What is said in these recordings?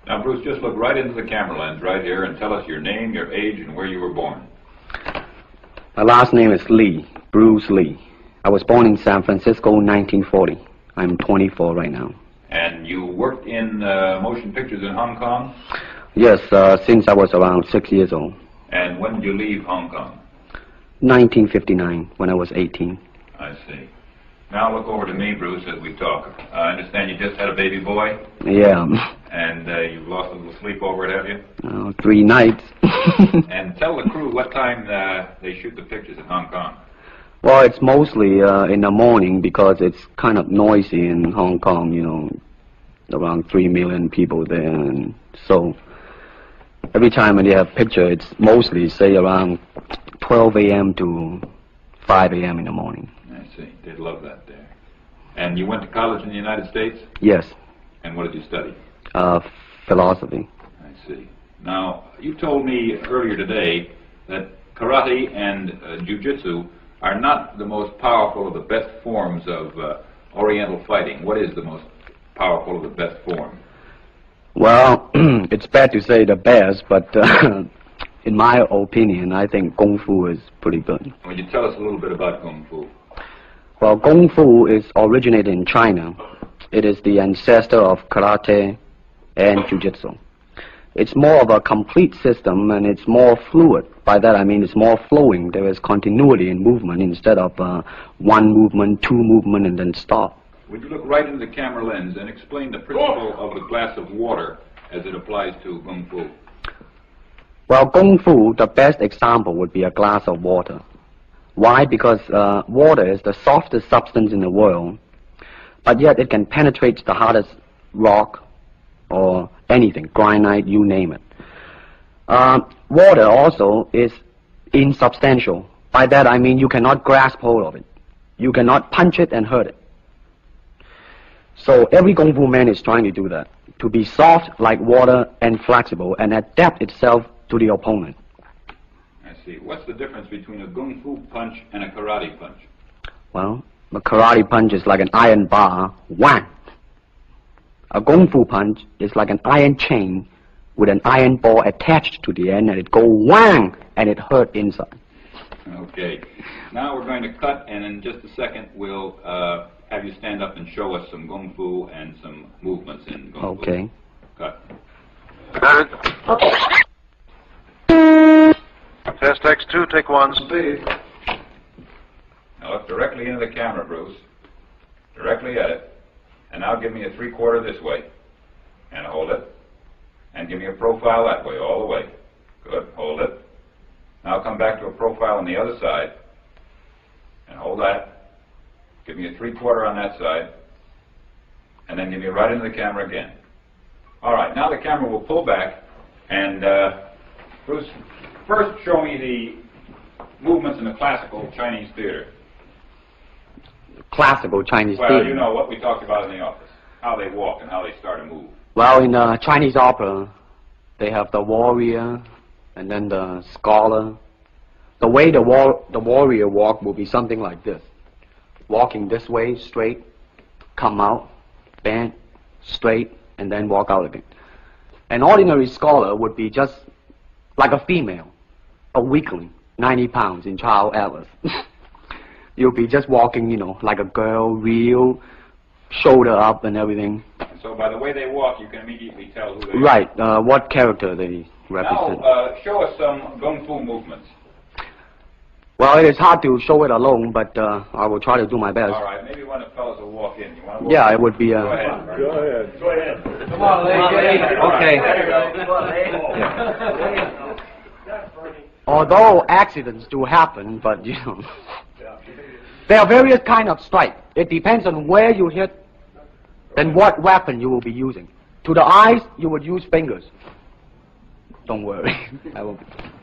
Now, Bruce, just look right into the camera lens right here and tell us your name, your age, and where you were born. My last name is Lee, Bruce Lee. I was born in San Francisco in 1940. I'm 24 right now. And you worked in motion pictures in Hong Kong? Yes, since I was around 6 years old. And when did you leave Hong Kong? 1959, when I was 18. I see. Now look over to me, Bruce, as we talk. I understand you just had a baby boy? Yeah. And you've lost a little sleep over it, have you? 3 nights. And tell the crew what time they shoot the pictures in Hong Kong. Well, it's mostly in the morning because it's kind of noisy in Hong Kong, you know, around 3 million people there. And so every time when they have picture, it's mostly, say, around 12 a.m. to 5 a.m. in the morning. I see. They'd love that there. And you went to college in the United States? Yes. And what did you study? Philosophy. I see. Now, you told me earlier today that karate and jiu-jitsu are not the most powerful or the best forms of Oriental fighting. What is the most powerful or the best form? Well, it's bad to say the best, but in my opinion, I think Kung Fu is pretty good. Would you tell us a little bit about Kung Fu? Well, Kung Fu is originated in China. It is the ancestor of karate and jiu-jitsu. It's more of a complete system, and it's more fluid. By that I mean it's more flowing. There is continuity in movement instead of one movement, two movement, and then stop. Would you look right into the camera lens and explain the principle of the glass of water as it applies to Kung Fu? Well, Kung Fu, the best example would be a glass of water. Why? Because water is the softest substance in the world, but yet it can penetrate the hardest rock or anything, granite, you name it. Water also is insubstantial. By that I mean you cannot grasp hold of it. You cannot punch it and hurt it. So every Kung Fu man is trying to do that, to be soft like water and flexible and adapt itself to the opponent. I see. What's the difference between a Kung Fu punch and a karate punch? Well, a karate punch is like an iron bar, wham! A Kung Fu punch is like an iron chain with an iron ball attached to the end, and it go whang, and it hurt inside. Okay. Now we're going to cut, and in just a second we'll have you stand up and show us some Kung Fu and some movements in Kung Fu. Okay. Cut. Got it. Test X2, take 1. Speed. Now look directly into the camera, Bruce. Directly at it. And now give me a 3/4 this way. And hold it. And give me a profile that way, all the way. Good. Hold it. Now come back to a profile on the other side. And hold that. Give me a 3/4 on that side. And then give me right into the camera again. All right. Now the camera will pull back. And Bruce, first show me the movements in the classical Chinese theater. Classical Chinese Well, theater. you know what we talked about in the office. How they walk and how they start to move. Well, in Chinese opera, they have the warrior and then the scholar. The way the warrior walk will be something like this. Walking this way, straight, come out, bend, straight, and then walk out again. An ordinary scholar would be just like a female, a weakling, 90 pounds in Child Atlas. You'll be just walking, you know, like a girl, real, shoulder up and everything. So by the way they walk, you can immediately tell who they are. Right, what character they represent. Now, show us some Kung Fu movements. Well, it is hard to show it alone, but I will try to do my best. All right, maybe one of the fellows will walk in. You want to walk Yeah, in? it would be... Go ahead. Go ahead. Go ahead. Come on, lady. Okay. Although accidents do happen, but, you know... There are various kind of strike. It depends on where you hit, then what weapon you will be using. To the eyes, you would use fingers. Don't worry. I will.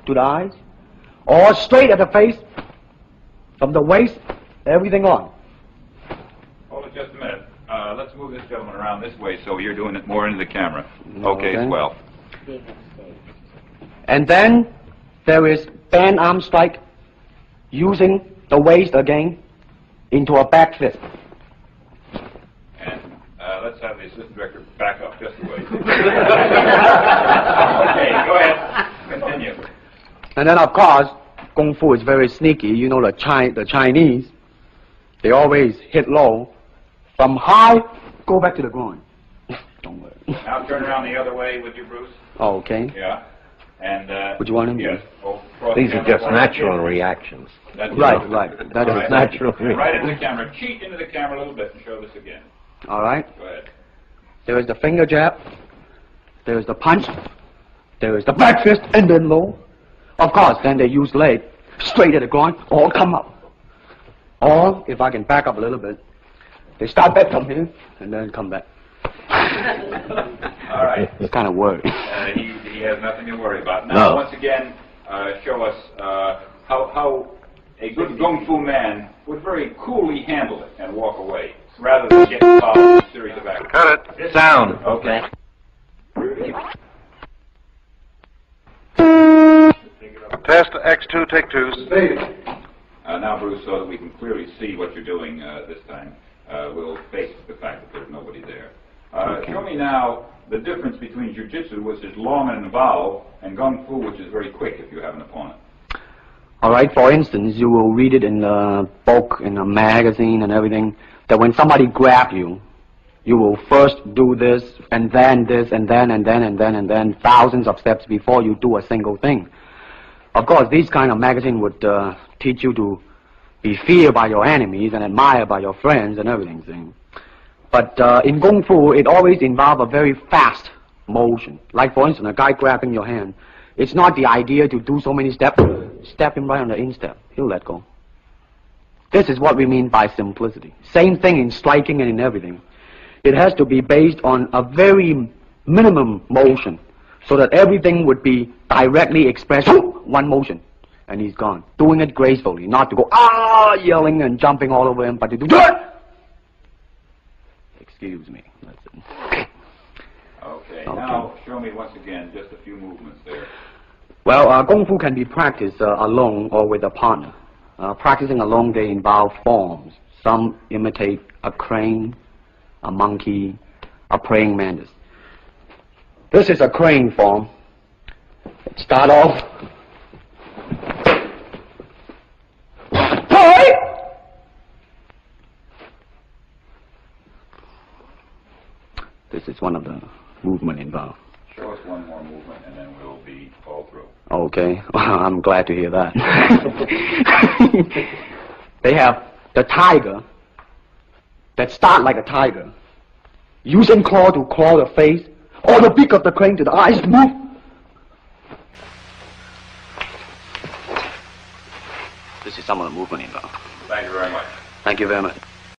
To the eyes. Or straight at the face, from the waist, everything on. Hold it just a minute. Let's move this gentleman around this way so you're doing it more into the camera. Okay, swell. And then there is band arm strike, using the waist again into a back fist. And let's have the assistant director back up just a way. And then, of course, Kung Fu is very sneaky. You know, the Chinese, they always hit low. From high, go back to the groin. Don't worry. Now turn around the other way, would you, Bruce? Oh, okay. Yeah. And, Would you want him? yes. Cross These the are camera just forward. natural reactions. That's Right, it. right. That All is right. natural Right into the camera. Cheat into the camera a little bit and show this again. All right. Go ahead. There is the finger jab. There is the punch. There is the back fist and then low. Of course, then they use leg straight at the groin or come up. Or, if I can back up a little bit, they start back from here and then come back. All right. It's kind of worry. He has nothing to worry about. Now, No. once again, show us how a good Kung Fu man would very coolly handle it and walk away, rather than get involved in a series of actions. Cut it. Sound. Okay. Test X2, take 2. Now, Bruce, so that we can clearly see what you're doing this time, we'll face the fact that there's nobody there. Show me now the difference between Jiu-Jitsu, which is long and involved, and Kung Fu, which is very quick if you have an opponent. All right, for instance, you will read it in a book, in a magazine and everything, that when somebody grabs you, you will first do this, and then this, and then, thousands of steps before you do a single thing. Of course, these kind of magazine would teach you to be feared by your enemies and admired by your friends and everything. See? But in Kung Fu, it always involves a very fast motion. Like, for instance, a guy grabbing your hand. It's not the idea to do so many steps. Step him right on the instep. He'll let go. This is what we mean by simplicity. Same thing in striking and in everything. It has to be based on a very minimum motion so that everything would be directly expressed. One motion, and he's gone. Doing it gracefully, not to go, yelling and jumping all over him, but to do it. Excuse me. That's it. Okay. Now, show me once again just a few movements there. Well, Kung Fu can be practiced alone or with a partner. Practicing alone, they involve forms. Some imitate a crane, a monkey, a praying mantis. This is a crane form. Start off. This is one of the movement involved. Show us one more movement, and then we'll be all through. Okay, I'm glad to hear that. They have the tiger that start like a tiger, using claw to claw the face, or the beak of the crane to the eyes to move. This is some of the movement involved. Thank you very much. Thank you very much.